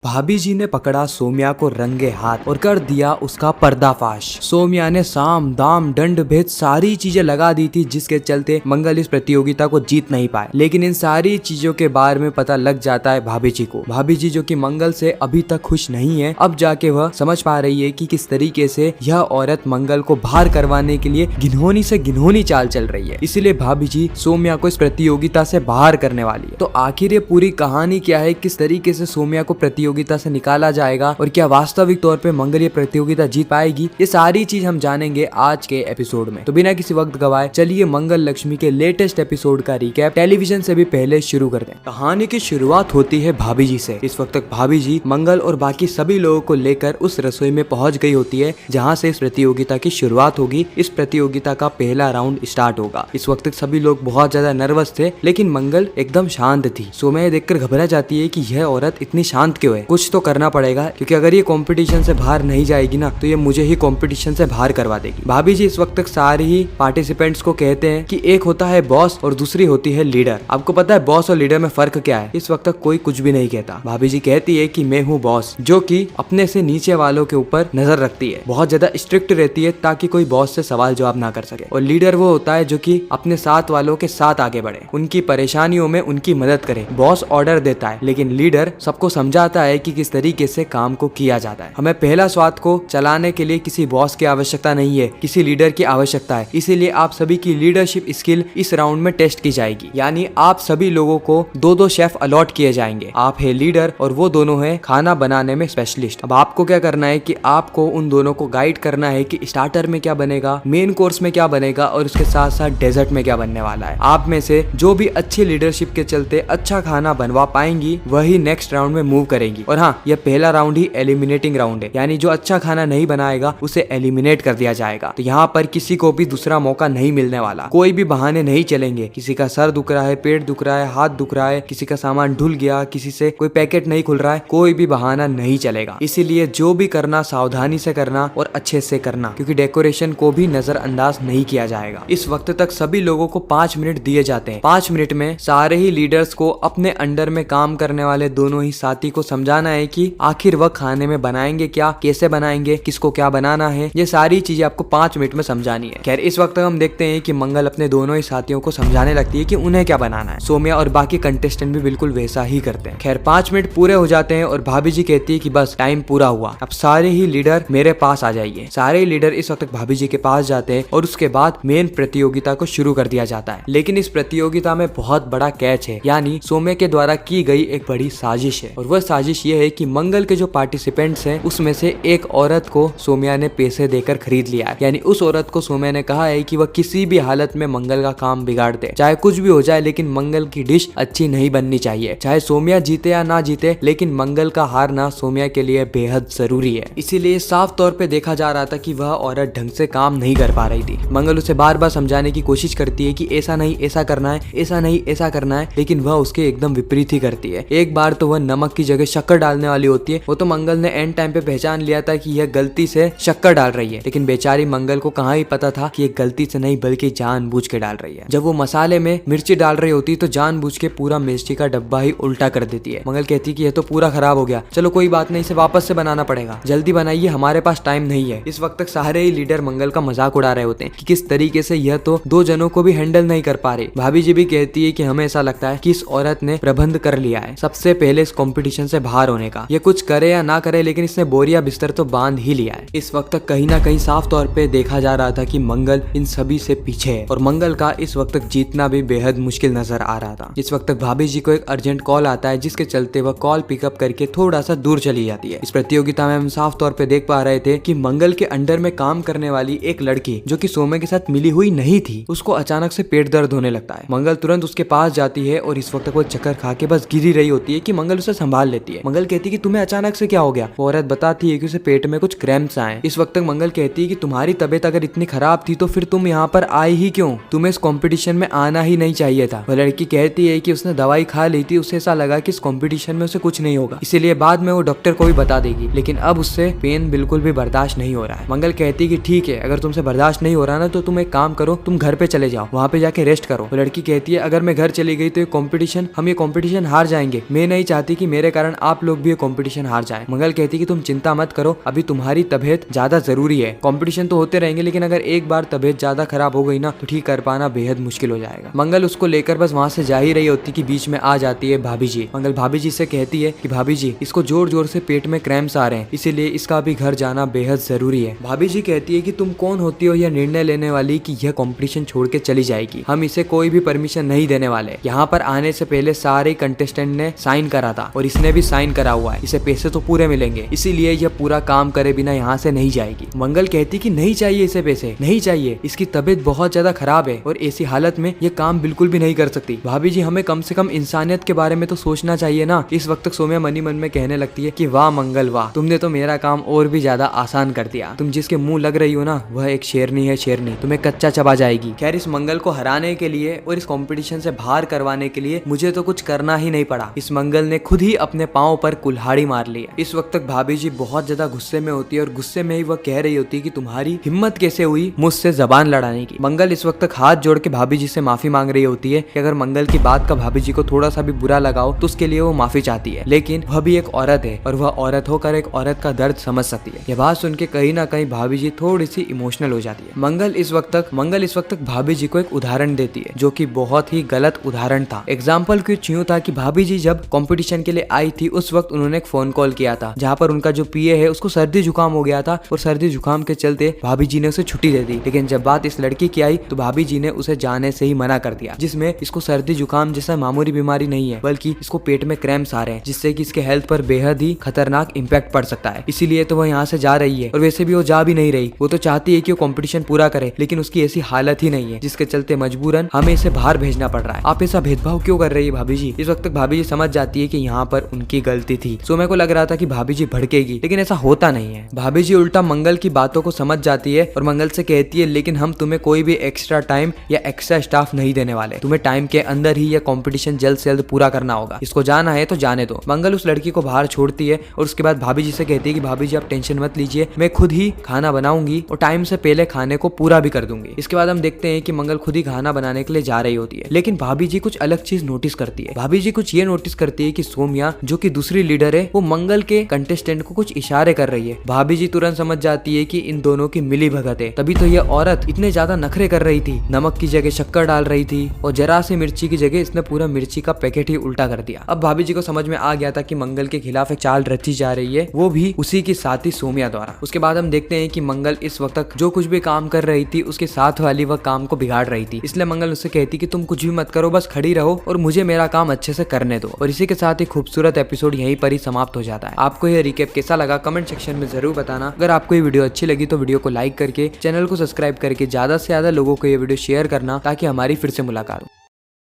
भाभी जी ने पकड़ा सोम्या को रंगे हाथ और कर दिया उसका पर्दाफाश। सोम्या ने साम दाम दंड भेद सारी चीजें लगा दी थी जिसके चलते मंगल इस प्रतियोगिता को जीत नहीं पाए। लेकिन इन सारी चीजों के बारे में पता लग जाता है भाभी जी को। भाभी जी जो कि मंगल से अभी तक खुश नहीं है, अब जाके वह समझ पा रही है कि किस तरीके से यह औरत मंगल को बाहर करवाने के लिए घिनौनी से घिनौनी चाल चल रही है। इसीलिए भाभी जी सोम्या को इस प्रतियोगिता से बाहर करने वाली है। तो आखिर ये पूरी कहानी क्या है, किस तरीके से सोम्या को प्रतियोगिता से निकाला जाएगा और क्या वास्तविक तौर पे मंगल ये प्रतियोगिता जीत पाएगी, ये सारी चीज हम जानेंगे आज के एपिसोड में। तो बिना किसी वक्त गवाए चलिए मंगल लक्ष्मी के लेटेस्ट एपिसोड का रिकैप टेलीविजन से भी पहले शुरू करते हैं। कहानी की शुरुआत होती है भाभी जी से। इस वक्त तक भाभी जी मंगल और बाकी सभी लोगों को लेकर उस रसोई में पहुंच गई होती है जहां से इस प्रतियोगिता की शुरुआत होगी। इस प्रतियोगिता का पहला राउंड स्टार्ट होगा। इस वक्त तक सभी लोग बहुत ज्यादा नर्वस थे, लेकिन मंगल एकदम शांत थी। सोम्या देखकर घबरा जाती है कि यह औरत इतनी शांत क्यों है, कुछ तो करना पड़ेगा, क्योंकि अगर ये कंपटीशन से बाहर नहीं जाएगी ना तो ये मुझे ही कंपटीशन से बाहर करवा देगी। भाभी जी इस वक्त तक सारे ही पार्टिसिपेंट्स को कहते हैं कि एक होता है बॉस और दूसरी होती है लीडर। आपको पता है बॉस और लीडर में फर्क क्या है? इस वक्त तक कोई कुछ भी नहीं कहता। भाभी जी कहती है कि मैं हूँ बॉस, जो कि अपने से नीचे वालों के ऊपर नजर रखती है, बहुत ज्यादा स्ट्रिक्ट रहती है ताकि कोई बॉस से सवाल जवाब ना कर सके। और लीडर वो होता है जो कि अपने साथ वालों के साथ आगे बढ़े, उनकी परेशानियों में उनकी मदद करे। बॉस ऑर्डर देता है, लेकिन लीडर सबको समझाता है कि किस तरीके से काम को किया जाता है। हमें पहला स्वाद को चलाने के लिए किसी बॉस की आवश्यकता नहीं है, किसी लीडर की आवश्यकता है। इसीलिए आप सभी की लीडरशिप स्किल इस राउंड में टेस्ट की जाएगी। यानी आप सभी लोगों को दो दो शेफ अलॉट किए जाएंगे। आप है लीडर और वो दोनों है खाना बनाने में स्पेशलिस्ट। अब आपको क्या करना है कि आपको उन दोनों को गाइड करना है कि स्टार्टर में क्या बनेगा, मेन कोर्स में क्या बनेगा और उसके साथ साथ डेजर्ट में क्या बनने वाला है। आप में से जो भी अच्छी लीडरशिप के चलते अच्छा खाना बनवा पाएंगी वही नेक्स्ट राउंड में मूव करेंगी। और हाँ, यह पहला राउंड ही एलिमिनेटिंग राउंड है, यानी जो अच्छा खाना नहीं बनाएगा उसे एलिमिनेट कर दिया जाएगा। तो यहाँ पर किसी को भी दूसरा मौका नहीं मिलने वाला। कोई भी बहाने नहीं चलेंगे। किसी का सर दुख रहा है, पेट दुख रहा है, हाथ दुख रहा है, किसी का सामान ढुल गया, किसी से कोई पैकेट नहीं खुल रहा है, कोई भी बहाना नहीं चलेगा। इसीलिए जो भी करना सावधानी से करना और अच्छे से करना, क्योंकि डेकोरेशन को भी नजरअंदाज नहीं किया जाएगा। इस वक्त तक सभी लोगों को 5 मिनट दिए जाते हैं। 5 मिनट में सारे ही लीडर्स को अपने अंडर में काम करने वाले दोनों ही साथी को समझाना है कि आखिर वह खाने में बनाएंगे क्या, कैसे बनाएंगे, किसको क्या बनाना है, ये सारी चीजें आपको 5 मिनट में समझानी है। खैर इस वक्त हम देखते हैं कि मंगल अपने दोनों ही साथियों को समझाने लगती है कि उन्हें क्या बनाना है। सोम्या और बाकी कंटेस्टेंट भी बिल्कुल वैसा ही करते हैं। खैर 5 मिनट पूरे हो जाते हैं और भाभी जी कहती है कि बस टाइम पूरा हुआ, अब सारे ही लीडर मेरे पास आ जाइए। सारे ही लीडर इस वक्त भाभी जी के पास जाते हैं और उसके बाद मेन प्रतियोगिता को शुरू कर दिया जाता है। लेकिन इस प्रतियोगिता में बहुत बड़ा कैच है, यानी सोम्या के द्वारा की गई एक बड़ी साजिश है। और वह साजिश ये है कि मंगल के जो पार्टिसिपेंट्स हैं उसमें से एक औरत को सोम्या ने पैसे देकर खरीद लिया है। यानी उस औरत को सोम्या ने कहा है कि वह किसी भी हालत में मंगल का काम बिगाड़ दे, चाहे कुछ भी हो जाए, लेकिन मंगल की डिश अच्छी नहीं बननी चाहिए। चाहे सोम्या जीते या ना जीते, लेकिन मंगल का हारना सोम्या के लिए बेहद जरूरी है। इसीलिए साफ तौर पे देखा जा रहा था कि वह औरत ढंग से काम नहीं कर पा रही थी। मंगल उसे बार बार समझाने की कोशिश करती है कि ऐसा नहीं ऐसा करना है, ऐसा नहीं ऐसा करना है, लेकिन वह उसके एकदम विपरीत ही करती है। एक बार तो वह नमक की जगह शक्कर डालने वाली होती है। वो तो मंगल ने एंड टाइम पे पहचान लिया था कि यह गलती से शक्कर डाल रही है, लेकिन बेचारी मंगल को कहाँ ही पता था कि ये गलती से नहीं बल्कि जानबूझ के डाल रही है। जब वो मसाले में मिर्ची डाल रही होती तो जानबूझ के पूरा मिर्ची का डब्बा ही उल्टा कर देती है। मंगल कहती कि यह तो पूरा खराब हो गया, चलो कोई बात नहीं, इसे वापस से बनाना पड़ेगा, जल्दी बनाइए, हमारे पास टाइम नहीं है। इस वक्त तक सारे ही लीडर मंगल का मजाक उड़ा रहे होते हैं कि किस तरीके से यह तो 2 जनों को भी हैंडल नहीं कर पा रही। भाभी जी भी कहती है कि हमें ऐसा लगता है कि इस औरत ने प्रबंध कर लिया है सबसे पहले इस कंपटीशन से बाहर होने का। ये कुछ करे या ना करे, लेकिन इसने बोरिया बिस्तर तो बांध ही लिया है। इस वक्त तक कहीं ना कहीं साफ तौर पे देखा जा रहा था कि मंगल इन सभी से पीछे है और मंगल का इस वक्त तक जीतना भी बेहद मुश्किल नजर आ रहा था। इस वक्त तक भाभी जी को एक अर्जेंट कॉल आता है, जिसके चलते वह कॉल पिकअप करके थोड़ा सा दूर चली जाती है। इस प्रतियोगिता में हम साफ तौर पे देख पा रहे थे कि मंगल के अंडर में काम करने वाली एक लड़की जो कि सोम्या के साथ मिली हुई नहीं थी, उसको अचानक से पेट दर्द होने लगता है। मंगल तुरंत उसके पास जाती है और इस वक्त तक वो चक्कर खा के बस गिरी रही होती है कि मंगल उसे संभाल लेती है। मंगल कहती है कि तुम्हें अचानक से क्या हो गया? वो औरत बताती है कि उसे पेट में कुछ क्रैम्प्स आए। इस वक्त तक मंगल कहती है कि तुम्हारी तबीयत अगर इतनी खराब थी तो फिर तुम यहाँ पर आई ही क्यों? तुम्हें इस कंपटीशन में आना ही नहीं चाहिए था। वह लड़की कहती है कि उसने दवाई खा ली थी, उसे ऐसा लगा कि इस कंपटीशन में उसे कुछ नहीं होगा, इसीलिए बाद में वो डॉक्टर को भी बता देगी, लेकिन अब उससे पेन बिल्कुल भी बर्दाश्त नहीं हो रहा है। मंगल कहती है कि ठीक है, अगर तुमसे बर्दाश्त नहीं हो रहा ना तो तुम एक काम करो, तुम घर पे चले जाओ, वहाँ पे जाके रेस्ट करो। वो लड़की कहती है अगर मैं घर चली गई तो हम ये कंपटीशन हार जाएंगे। मैं नहीं चाहती कि मेरे कारण आप लोग भी ये कंपटीशन हार जाए। मंगल कहती है कि तुम चिंता मत करो, अभी तुम्हारी तबीयत ज्यादा जरूरी है। कंपटीशन तो होते रहेंगे लेकिन अगर एक बार तबीयत ज्यादा खराब हो गई ना तो ठीक कर पाना बेहद मुश्किल हो जाएगा। मंगल उसको लेकर बस वहाँ से जा ही रही होती कि बीच में आ जाती है भाभी जी। मंगल भाभी जी से कहती है कि भाभी जी इसको जोर जोर से पेट में क्रैम्प्स आ रहे हैं, इसीलिए इसका भी घर जाना बेहद जरूरी है। भाभी जी कहती है कि तुम कौन होती हो यह निर्णय लेने वाली कि यह कंपटीशन छोड़ के चली जाएगी, हम इसे कोई भी परमिशन नहीं देने वाले। यहाँ पर आने से पहले सारे कंटेस्टेंट ने साइन करा था और इसने भी साइन करा हुआ है, इसे पैसे तो पूरे मिलेंगे, इसीलिए यह पूरा काम करे बिना यहाँ से नहीं जाएगी। मंगल कहती कि नहीं चाहिए इसे पैसे, नहीं चाहिए, इसकी तबीयत बहुत ज्यादा खराब है और ऐसी हालत में ये काम बिल्कुल भी नहीं कर सकती। भाभी जी हमें कम से कम इंसानियत के बारे में तो सोचना चाहिए ना। इस वक्त तक सौम्या मनी मन में कहने लगती है कि वाह मंगल वाह, तुमने तो मेरा काम और भी ज्यादा आसान कर दिया। तुम जिसके मुंह लग रही हो ना वह एक शेरनी है, शेरनी तुम्हें कच्चा चबा जाएगी। खैर इस मंगल को हराने के लिए और इस कंपटीशन से बाहर करवाने के लिए मुझे तो कुछ करना ही नहीं पड़ा। इस मंगल ने खुद ही अपने पांव पर कुल्हाड़ी मार ली है। इस वक्त तक भाभी जी बहुत ज्यादा गुस्से में होती है और गुस्से में ही वह कह रही होती है कि तुम्हारी हिम्मत कैसे हुई मुझसे जबान लड़ाने की। मंगल इस वक्त तक हाथ जोड़ के भाभी जी से माफी मांग रही होती है कि अगर मंगल की बात का भाभी जी को थोड़ा सा भी बुरा लगाओ तो उसके लिए वो माफी चाहती है, लेकिन वह भी एक औरत है और वह औरत होकर एक औरत का दर्द समझ सकती है। यह बात सुन के कहीं ना कहीं भाभी जी थोड़ी सी इमोशनल हो जाती है। मंगल इस वक्त तक भाभी जी को एक उदाहरण देती है जो कि बहुत ही गलत उदाहरण था। एग्जाम्पल कुछ यूं था कि भाभी जी जब कंपटीशन के लिए आई थी उस वक्त उन्होंने एक फोन कॉल किया था जहाँ पर उनका जो पीए है उसको सर्दी जुकाम हो गया था और सर्दी जुकाम के चलते भाभी जी ने उसे छुट्टी दे दी। लेकिन जब बात इस लड़की की आई तो भाभी जी ने उसे जाने से ही मना कर दिया, जिसमें इसको सर्दी जुकाम जैसा मामूली बीमारी नहीं है बल्कि इसको पेट में क्रैम्प्स आ रहे हैं जिससे कि इसके हेल्थ पर बेहद ही खतरनाक इम्पैक्ट पड़ सकता है। इसीलिए तो वह यहाँ से जा रही है और वैसे भी वो जा भी नहीं रही, वो तो चाहती है कि वो कंपटीशन पूरा करे लेकिन उसकी ऐसी हालत ही नहीं है जिसके चलते मजबूरन हमें इसे बाहर भेजना पड़ रहा है। आप ऐसा भेदभाव क्यों कर रही है भाभी जी? इस वक्त तक भाभी जी समझ जाती है कि यहाँ पर उनकी गलती थी। सो मेरे को लग रहा था कि भाभी जी भड़केगी लेकिन ऐसा होता नहीं है। भाभी जी उल्टा मंगल की बातों को समझ जाती है और मंगल से कहती है लेकिन हम तुम्हें कोई भी एक्स्ट्रा टाइम या एक्स्ट्रा स्टाफ नहीं देने वाले, तुम्हें टाइम के अंदर ही यह कंपटीशन जल्द से जल्द पूरा करना होगा, इसको जाना है तो जाने दो। मंगल उस लड़की को बाहर छोड़ती है और उसके बाद भाभी जी से कहती है कि भाभी जी आप टेंशन मत लीजिए, मैं खुद ही खाना बनाऊंगी और टाइम से पहले खाने को पूरा भी कर दूंगी। इसके बाद हम देखते हैं कि मंगल खुद ही खाना बनाने के लिए जा रही होती है लेकिन भाभी जी कुछ अलग चीज नोटिस करती है। भाभी जी कुछ ये नोटिस करती है कि सौम्या जो कि दूसरी लीडर है वो मंगल के कंटेस्टेंट को कुछ इशारे कर रही है। भाभी जी तुरंत समझ जाती है कि इन दोनों की मिली भगत है, तभी तो ये औरत इतने ज्यादा नखरे कर रही थी, नमक की जगह शक्कर डाल रही थी और जरा सी मिर्ची की जगह इसने पूरा मिर्ची का पैकेट ही उल्टा कर दिया। अब भाभी जी को समझ में आ गया था कि मंगल के खिलाफ एक चाल रची जा रही है, वो भी उसी की साथी सौम्या द्वारा। उसके बाद हम देखते हैं कि मंगल इस वक्त तक जो कुछ भी काम कर रही थी उसके साथ वाली वह काम को बिगाड़ रही थी, इसलिए मंगल उससे कहती कि तुम कुछ भी मत करो, बस खड़ी रहो और मुझे मेरा काम अच्छे से करने दो। और इसी के साथ ही खूबसूरत एपिसोड यहीं पर ही समाप्त हो जाता है। आपको यह रिकैप कैसा लगा कमेंट सेक्शन में जरूर बताना। अगर आपको ये वीडियो अच्छी लगी तो वीडियो को लाइक करके चैनल को सब्सक्राइब करके ज्यादा से ज्यादा लोगों को ये वीडियो शेयर करना ताकि हमारी फिर से मुलाकात हो।